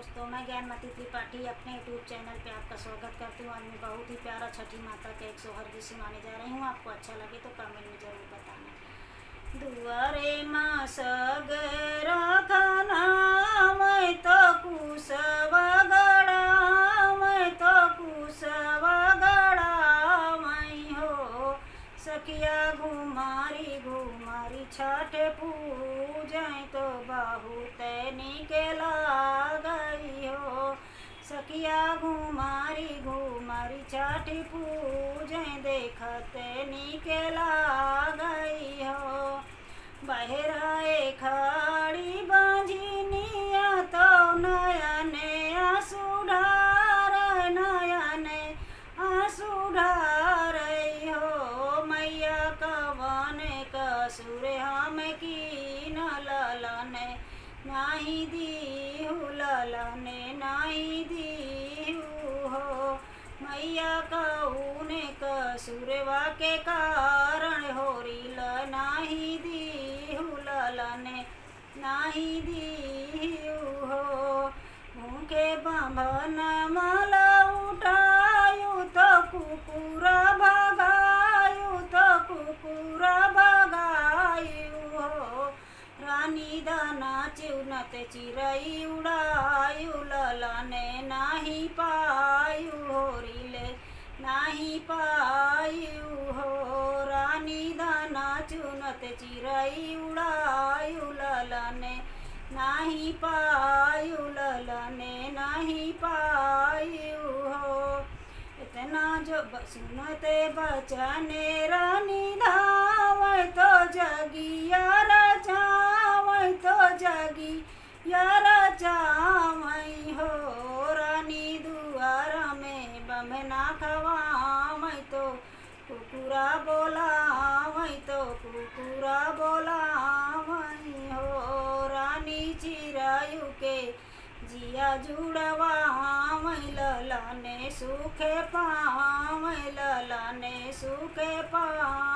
दोस्तों, मैं ज्ञानमती त्रिपाठी अपने यूट्यूब चैनल पे आपका स्वागत करती हूँ। आज मैं बहुत ही प्यारा छठी माता का एक सोहर गीत सुनाने जा रही हूँ। आपको अच्छा लगे तो कमेंट में जरूर बताना। दुआरे माँ सगरा खाना मैं तो कुसवा गड़ा, मैं तो कुसवा गड़ा मैं हो सखिया घुमारी घुमारी छठ पूजै तो बहुत निके लागई हो। सखिया घुमारी घुमारी छठ पूजै देखत निके लागई हो। बहराए खड़ी बांझिनिया तो नयन आंसू ढार, नयन आंसू ढार हो। मैया कवन कसुर हम कीन ललन नाही दीहु, ललन नाही दीहु हो। मैया कौन कसुरवा के कारण होरिल नाही दीहु, ललन नाही दीहु हो। भूखे बंधन माला उठायु तो कुकुर भगायु, तो कुकुर भगायु हो। रानी दाना चुनत चिरई उड़ायु, ललन नाही पायु होरिले नाही पायु हो। रानी दाना चुनत चिरई उड़ायु, ललन नाही पायु, ललन नाही पायु हो। इतना जो सुनते बचन रानी धावै तो जगिया रचावै, तो जगिया रचावै हो। रानी दुआर में बमना खवावै तो कुकुरा बोलावै, तो कुकुरा बोलावै हो। रानी चिरायु के जिया जुड़वावै, ललन सुखे पावै, ललन सुखे पावै।